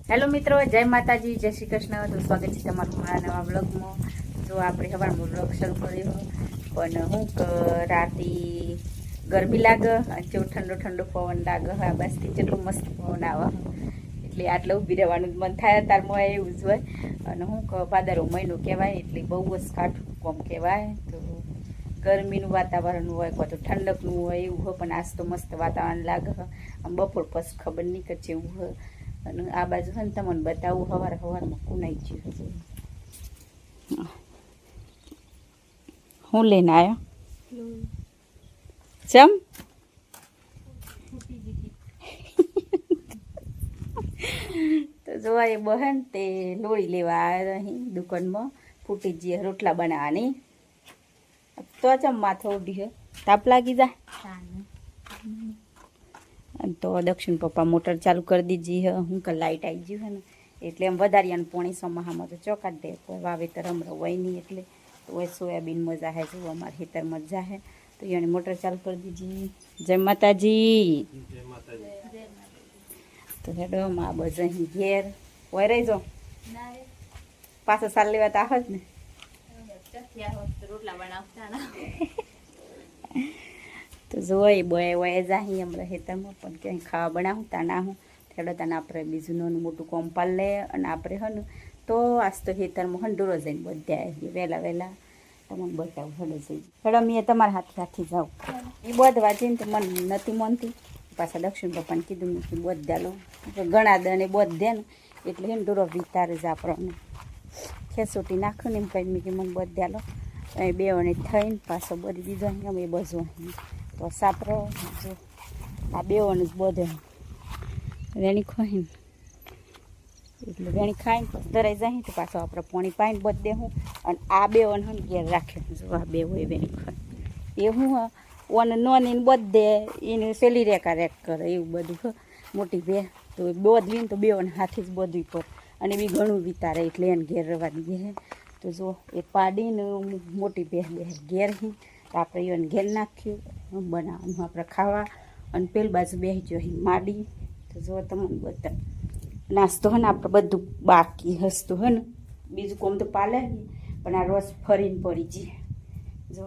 Hello મિત્રો, જય માતાજી, જય શ્રી કૃષ્ણ. તો સ્વાગત છે તમારું મારા નવા બ્લોગમાં. જો આપણે સવારમાં બ્લોગ શરૂ કર્યો, પણ હું રાતે ગરમી લાગે અને જેવું ઠંડો ઠંડો પવન લાગે. હા બસથી જેટલું મસ્ત પવન આવે એટલે આટલે ઊભી રહેવાનું મન થાય. તારમાં એવું જ હોય. અને હું ભાદરવો મહિનો કહેવાય એટલે બહુ જ કાઠું કોમ કહેવાય. તો ગરમીનું વાતાવરણ હોય, કોઈ તો ઠંડકનું હોય એવું હોય, પણ આજ તો મસ્ત વાતાવરણ લાગે. આમ બપોર પછી ખબર નહીં કે જેવું હોય. અને આ બાજુ છે ને તમને બતાવું, સવારમાં કુનાઈ ગયું. હું લઈને આવ્યો ચમ તો જોવા એ બહેન તે લોળી લેવા આવ્યા અહીં દુકાનમાં. ફૂટી જઈએ રોટલા બનાવવાની. તો ચમ માથો ઉડી હે, તાપ લાગી જાય. તો દક્ષિણ પપ્પા મોટર ચાલુ કરી દીધી હે. હું કે લાઇટ આવી ગયું હે ને એટલે એમ વધારિયાને પોણી સમાહામાં તો ચોકાટ દે. કોઈ વાવેતર હમણાં હોય નહીં એટલે તો હોય સોયાબીન મજા હે. જો અમારે ખેતર મજા હે તો એને મોટર ચાલુ કરી દીધી. જય માતાજી. તો હેડો આ બધા અહીં ઘેર હોય રહી જાઓ. પાછો સાલ લેવા તો આવ જ ને. રોટલા બનાવતા તો જોઈ બોય વય જાહી હમણાં ખેતરમાં, પણ ક્યાંય ખાવા બનાવતા ના હું થેડો તને આપણે બીજું નાનું મોટું કોમ પાલ લે. અને આપણે હને તો આજ તો ખેતરમાં હંડોરો જઈને બધા આવીએ વહેલા વહેલા. તમને બતાવું હડો જઈ હેડો. મેં તમારા હાથે જાઉં એ બધવા જઈને તો મને નથી મનતી. પાછા દક્ષિણ પપ્પાને કીધું મેં કે બધા લો ઘણા દને બધે ને એટલે હંડોરો વિતારે જ આપણને ખેસોટી નાખું ને એમ કહી મેં કે મને બધા લો એ બેઓને થઈને પાછો બધી દીધો અમે બધું તો સાપરો જો આ બેઓને જ બધે વેણી ખોઈને એટલે વેણી ખાઈને પછી ધરાઈ જાય તો પાછો આપણે પોણી પાઈને બધે હું. અને આ બેઓને હું ઘેર રાખે. જો આ બે હોય વેણી ખાય એ હું ઓને નોની બધે એને સેલી રેકા રેક કરે એવું બધું મોટી બે તો બધવીને તો બેઓને હાથે જ બધું પર અને બી ઘણું વિતારે એટલે એને ઘેર રવા દઈએ. તો જો એ પાડીને મોટી બે ઘેર હી તો આપણે એને ઘેર નાખ્યું બનાવવાનું આપણે ખાવા. અને પેલી બાજુ બેસી જો માડી. તો જો તમને બધા નાસ્તો હે ને આપણે બધું બાકી હસતું હે ને બીજું કોમ તો પાલે પણ આ રોજ ફરીને પડી જઈએ. જો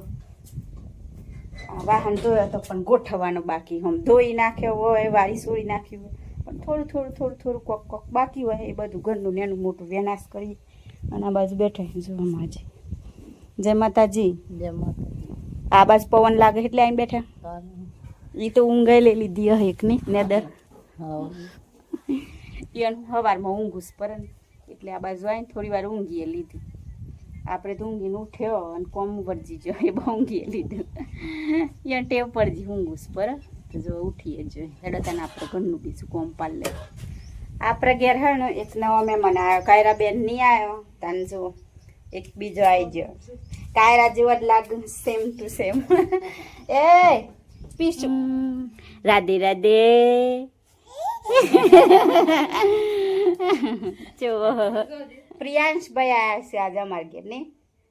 આ વાહન ધોયો તો પણ ગોઠવવાનો બાકી હમ ધોઈ નાખ્યો હોય, વાળી સોળી નાખ્યું હોય, પણ થોડું કોક બાકી હોય એ બધું ઘરનું નેનું મોટું વેનાશ કરી. અને આ બાજુ બેઠા જોવા માજી. જય માતાજી. જય માતાજી. આ બાજુ પવન લાગે એટલે આવીને બેઠા. એ તો ઊંઘાઈ લઈ લીધી હે એક ની નેદર. એનું સવારમાં ઊંઘું પર એટલે આ બાજુ આવીને થોડી વાર ઊંઘીએ લીધી. આપણે તો ઊંઘીને ઉઠ્યો અને કોમ વળજી જો એ બહુ ઊંઘીએ લીધું. એને ટેવ પડજી ઊંઘું પર તો જો ઉઠીએ જોઈએ હેડો તને આપણે ઘરનું બીજું કોમ પાલ લે. આપણે ઘેર હે ને એક નવા મહેમાન આવ્યો. કાયરા બેન નહીં આવ્યો તને જો એક બીજો આવી ગયો. કાયરા જેવો જ લાગે સેમ ટુ સેમ. એ પીશું રાધે રાધે. જો પ્રિયાંશ ભાઈ આવ્યા છે આજે અમારે ઘેર ને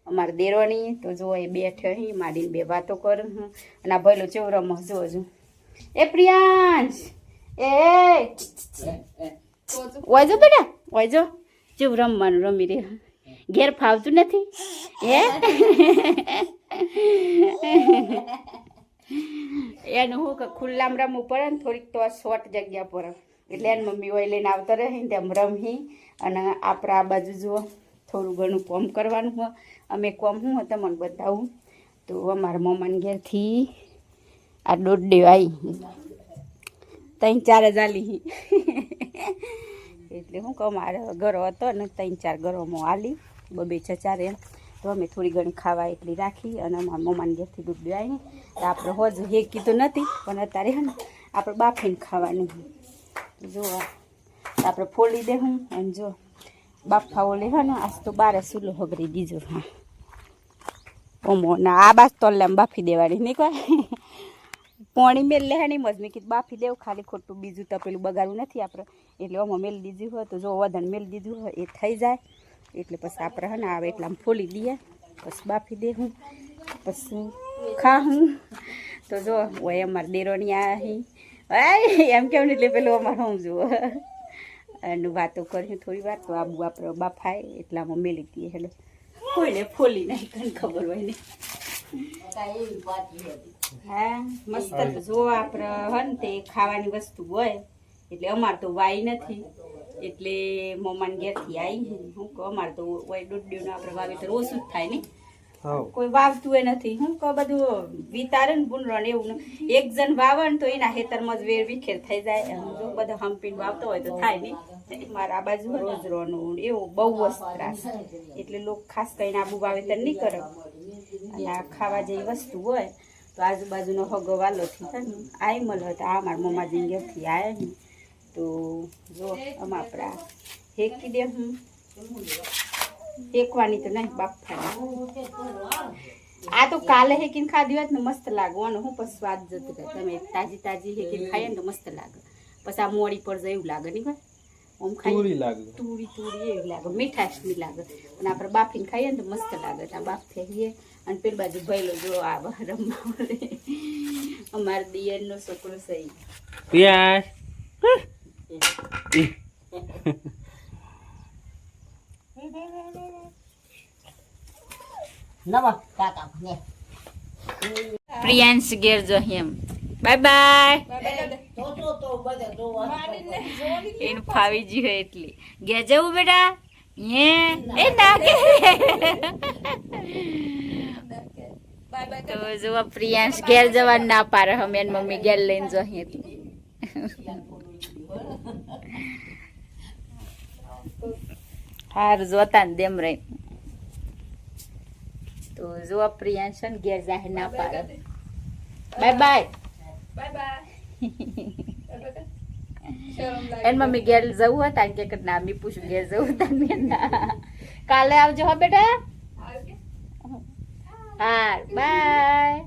અમારે દેરોની. તો જો એ બેઠે અહીં માડીને બે વાતો કરું હું. અને આ ભયલો ચેવો રમો જો એ પ્રિયાંશ એ વાજો બેટા વાજો જેવું રમવાનું રમી રે. ઘેર ફાવતું નથી હે. એનું હું કે ખુલ્લામાં રમવું પડે ને થોડીક તો શોર્ટ જગ્યા પર એટલે એની મમ્મી હોય લઈને આવતા રહે ને તેમ રમી. અને આપણે આ બાજુ જુઓ થોડું ઘણું કોમ કરવાનું હોય. અમે કોમ હું તમને બતાવું તો અમારા મમ્માને ઘેરથી આ દોઢ આવી 3-4 જ આલી. એટલે હું કહું મારે ઘરો હતો ને 3-4 ઘરોમાં આલી 2-4 એમ. તો અમે થોડી ઘણી ખાવા એટલી રાખી અને અમારા મમ્માને ઘેરથી દૂધ આવી. તો આપણે હોજ હેકી તો નથી પણ અત્યારે હે ને આપણે બાફીને ખાવાનું. જો આપણે ફોડી દે હું અને જો બાફાઓ લેવાનો. આજ તો 12 સુલો હગરી દીજો. હા ઓમો ના આ બાજ તોલ્લામાં બાફી દેવાની નહીં કોઈ પોણી મેલ લેવાની મજ મેં કીધું બાફી દેવું ખાલી ખોટું બીજું તપેલું બગાડવું નથી આપણે. એટલે ઓમાં મેલ દીધું હોય તો જો વધારે મેલ દીધું હોય એ થઈ જાય એટલે પછી આપણે હે ને આવે એટલે આમ ફોલી દઈએ પછી બાફી દે હું પછી ખાઉં. તો જો હોય અમારે દેરોની આ એમ કેવું ને એટલે પેલું અમારે હું જુઓ અને વાતો કર્યું થોડી વાર તો આબુ આપણે બાફાય એટલામાં મેલી દઈએ. હેલો કોઈને ફોલી નહીં કઈ ખબર હોય ને. હા મસ્ત જો આપણે હન તે ખાવાની વસ્તુ હોય એટલે અમારે તો વાઈ નથી એટલે મમ્માને ઘેરથી આવી હું કહું અમારે તો હોય દોઢ આપણે વાવેતર ઓછું જ થાય ને કોઈ વાવતું એ નથી. હું કહું બધું વિતારે ને બુનરણ એવું એક જણ વાવે ને તો એના ખેતરમાં જ વેર વિખેર થઈ જાય. જો બધા હંપીને વાવતો હોય તો થાય નહીં. મારા આ બાજુ રોજ રોનું એવું બહુ જ ત્રાસ એટલે લોકો ખાસ કરીને આબુ વાવેતર નહીં કરે. અને આ ખાવા જેવી વસ્તુ હોય તો આજુબાજુનો હગો વાલોથી થાય ને આઈ મળે તો આ મારા મમ્માજી ઘેરથી આવ્યા ને તો જો આમાં આપણા હેકી દે. હું હેકવાની તો નહીં બાફવાની. આ તો કાલે હેકીને ખાધી હોત ને મસ્ત લાગવાનું. હું પછી સ્વાદ જતું રહે. તમે તાજી તાજી હેકીને ખાઈએ ને તો મસ્ત લાગે. પછી આ મોડી પર જાય એવું લાગે નહીં ભાઈ. આમ ખાઈ તુરી એવું લાગે મીઠાશ નહીં લાગે. અને આપણે બાફીને ખાઈએ ને તો મસ્ત લાગે. આ બાફ થઈએ અને પેલી બાજુ ભયલો જો આ રમવા અમારા દિયરનો છોકરો સહી પ્રિયાંશ ઘેર જો એમ બાય બાય એનું ફાવી ગયું હોય એટલે ઘેર જવું બેટા એ નાકે તો જો પ્રિયાંશ ઘેર જવાનું ના પારે અમે એની મમ્મી ઘેર લઈને જો એટલે હારું જોતા ને દેમ રહી તો જો પ્રિયાંશ ને ઘેર જાહેર ના પાડે બાય બાય એન મમ્મી ઘેર જવું હતા ને કે ના મી પૂછું ઘેર જવું હતા ને ના કાલે આવજો હો બેટા. હા બાય.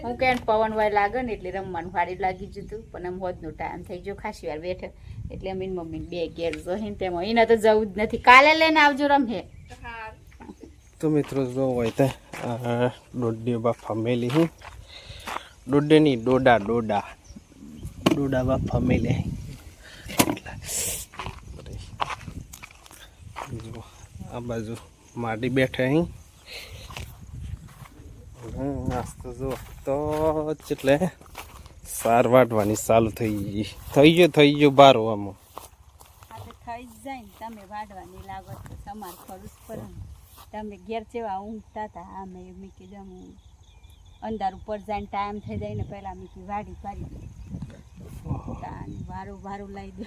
હું કે પવન વાય લાગે ને એટલે રમવાનું સારી લાગી જતું પણ આમ હોદનો ટાઈમ થઈ ગયો ખાસી વાર બેઠે એટલે અમે મમ્મી બે ઘેર જોઈને તેમાં એને તો જવું જ નથી. કાલે લઈને આવજો રમે. તો મિત્રો જો હોય તો દોડે બાફા મેલી હું દોડેની ડોડા બાફા મેલે આ બાજુ માટી બેઠા અહીં નાસ્તો જો તો એટલે સાર વાટવાની ચાલુ થઈ ગયો બારો આમાં થઈ જ જાય ને તમે વાડવાની લાગો તો તમારે ખરું પર તમે ઘેર જેવા ઊંઘતા હતા આમે મેં કીધું હું અંધાર ઉપર જાય ટાઈમ થઈ જાય ને પહેલાં મેં કીધું વાડી પાડી વારું લાવી દે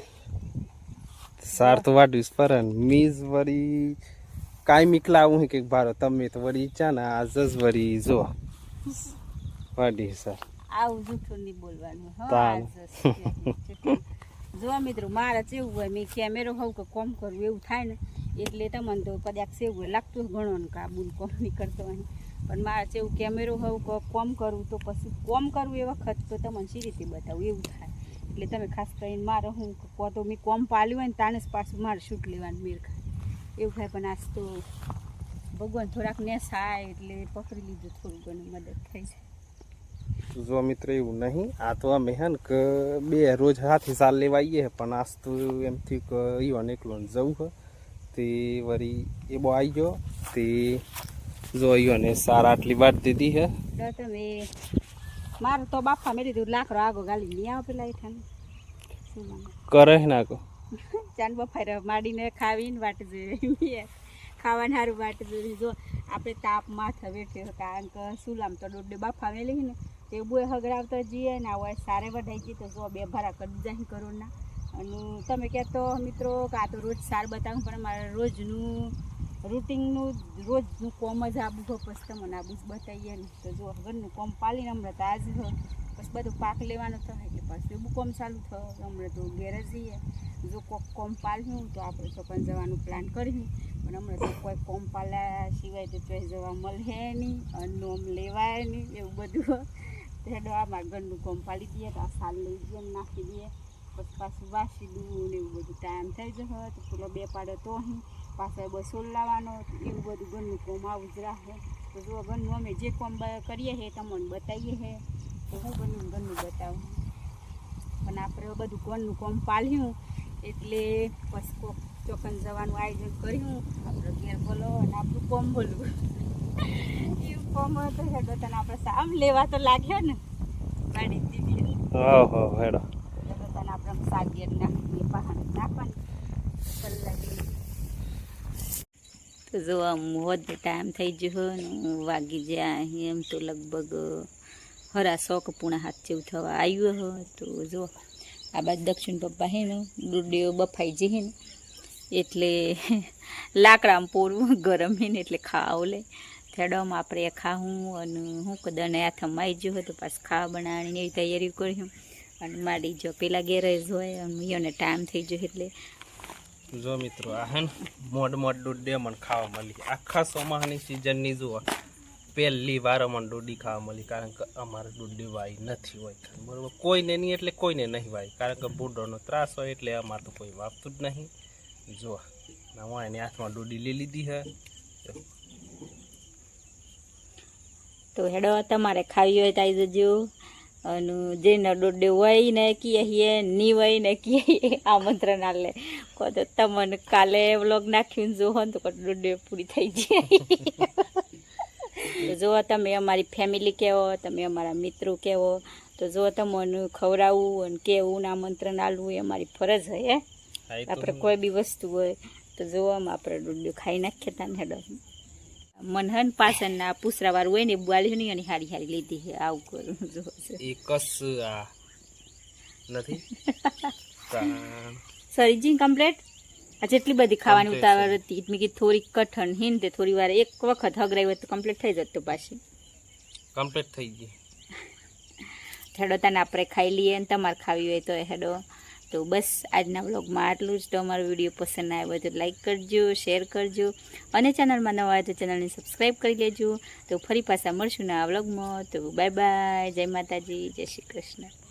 સાર તો વાડવીશ પર મીઝ વળી કાંઈ મીકલા આવું કે ભારો તમે તો વળી ઈચ્છા ને આજ જ વળી જો વાડી સર આવું જૂઠું નહીં બોલવાનું. જો મિત્રો મારા કેવું હોય મેં કેમેરો હોઉં કે કોમ કરવું એવું થાય ને એટલે તમને તો કદાચ સેવું હોય લાગતું ઘણો ને કાબુલ કોમ નહીં કરતો હોય પણ મારા જેવું કેમેરો હોઉં કે કોમ કરવું તો પછી કોમ કરવું એ વખત તો તમને સી રીતે બતાવું એવું થાય એટલે તમે ખાસ કરીને મારે હું કહો તો મેં કોમ પાલ્યું હોય ને તાને જ પાછું મારે શૂટ લેવાનું મેળ ખાય એવું થાય. પણ આજ તો ભગવાન થોડાક ને થાય એટલે પકડી લીધું થોડું ઘણું મદદ થઈ જાય. જો મિત્ર એવું નહીં આ તો અમે હે ને કે બે રોજ હાથી સાલ લેવા આવીએ પણ આજ તો એમ થયું કે ઈવન એકલો જવું હોય તે વળી એ બહુ આવી ગયો તે જો ઈવને સારા આટલી વાત દીધી હે તમે મારું તો બાપા મેં દીધું લાકડો આગો ગાલી નહીં આવે પેલા એ ઠાને કરે નાખો ચાંદ બફાઈ માડીને ખાવીને વાટ જોઈએ ખાવાનું સારું વાટ જોઈએ. જો આપણે તાપ માથે બેઠે કારણ કે સુલામ તો દોડે બાફા મેલી ને તે બોય હગડાવતા જઈએ ને આવો સારે વઢાઈ જઈએ તો જો બે ભારા કરી જાય કરોડના. અને તમે કહેતો મિત્રો કે આ તો રોજ સાર બતાવું પણ મારે રોજનું રૂટિનનું રોજનું કોમ જ આબું હોય પછી તમને આબુ જ બતાવીએ ને તો જો ઘરનું કોમ પાલીને હમણાં તો આજ પછી બધું પાક લેવાનો થાય એટલે પાછું એવું કોમ ચાલુ થયો હમણાં તો ઘેર જઈએ જો કોઈક કોમ પાલ્યું તો આપણે તો પણ જવાનું પ્લાન કર્યું પણ હમણાં તો કોઈ કોમ પાલ્યા સિવાય તો ચોઈ જવા મળે નહીં અને નોમ લેવાય નહીં એવું બધું હેડો આમાં ઘરનું કોમ પાલી દઈએ તો આ સાલ લઈ જઈએ નાખી દઈએ પછી પાછું વાસી દઉં ને એવું બધું ટાઈમ થઈ જશે તો પેલો બે પાડો તો અહીં પાછળ બસોલ લાવવાનો એવું બધું ઘરનું કોમ આવું જ રાખે. તો જો ઘરનું અમે જે કોમ કરીએ છીએ તમને બતાવીએ છીએ તો હું ઘરનું બતાવું પણ આપણે બધું ઘરનું કોમ પાલ્યું એટલે પછી કોક ચોકન જવાનું આયોજન કર્યું આપણે ઘેર બોલો અને આપણું કોમ બોલવું એ કોમ હતો હેડો તને આપણે સામ લેવા તો લાગ્યો ને ગાડી દીધી ઓહો હેડો હેડો તને આપણે સાગેર નાખીએ પહાડ નાખવાની કલાક તો જો આમ હોદ ટાઈમ થઈ ગયો ને વાગી જાય એમ તો લગભગ હરા 100 પૂણા 7 જેવું થવા આવ્યું હો તો જો આ બાદ દક્ષિણ પપ્પા હે ને ડુડીઓ બફાઈ જઈએ ને એટલે લાકડામાં પોરવું ગરમ હે ને એટલે ખાવ લે થેડોમાં આપણે ખાવું અને હું કદાને હાથમાં આવી ગયો તો પાછું ખાવા બનાવવાની એવી તૈયારી કર્યું અને મારી જો પેલા ગેરેજ હોય અને એને ટાઈમ થઈ ગયો એટલે જો મિત્રો આ હે મોડ દૂધ મને ખાવા મળી આખા ચોમાસાની સિઝનની જુઓ પહેલી વાર અમને દૂધી ખાવા મળી કારણ કે અમારે દૂધી વાઈ નથી હોય બરાબર કોઈને નહીં એટલે કોઈને નહીં વાય કારણ કે બુઢોનો ત્રાસ હોય એટલે અમારે તો કોઈ વાપતું જ નહીં જો હું એની હાથમાં દૂધી લઈ લીધી હે તો હેડો તમારે ખાવી હોય તો આવી જજો અને જેને દોડે હોય ને કહીએ ની હોય ને કહીએ આમંત્રણ આલે કહો તો તમને કાલે વ્લોગ નાખ્યું જો તો દોડે પૂરી થઈ જાય તો જો તમે અમારી ફેમિલી કહેવો તમે અમારા મિત્રો કહેવો તો જો તમને ખવડાવવું અને કેવું આમંત્રણ આલવું એ અમારી ફરજ હોય આપણે કોઈ બી વસ્તુ હોય તો જોવામાં આપણે દૂધ ખાઈ નાખીએ તા હેડો મનહન પાછળના પૂસરાવાળું હોય ને બોલ્યું નહીં અને હારી હારી લીધી છે આવું કરું જો આ નથી સરીજી કમ્પ્લેટ આ જેટલી બધી ખાવાની ઉતાવળ હતી મેં કીધું થોડી કઠણ હિન તે થોડી વાર એક વખત હગરાઈ હોય તો કમ્પ્લીટ થઈ જતો પાછી કમ્પ્લીટ થઈ ગઈ હેડો તને આપણે ખાઈ લઈએ ને તમારે ખાવી હોય તો હેડો તો બસ આજના વ્લોગમાં આટલું જ તો અમારો વિડીયો પસંદ આવ્યો તો લાઈક કરજો શેર કરજો અને ચેનલમાં નવા હોય તો ચેનલને સબસ્ક્રાઈબ કરી લેજો તો ફરી પાછા મળશું ને આ વ્લોગમાં તો બાય બાય જય માતાજી જય શ્રી કૃષ્ણ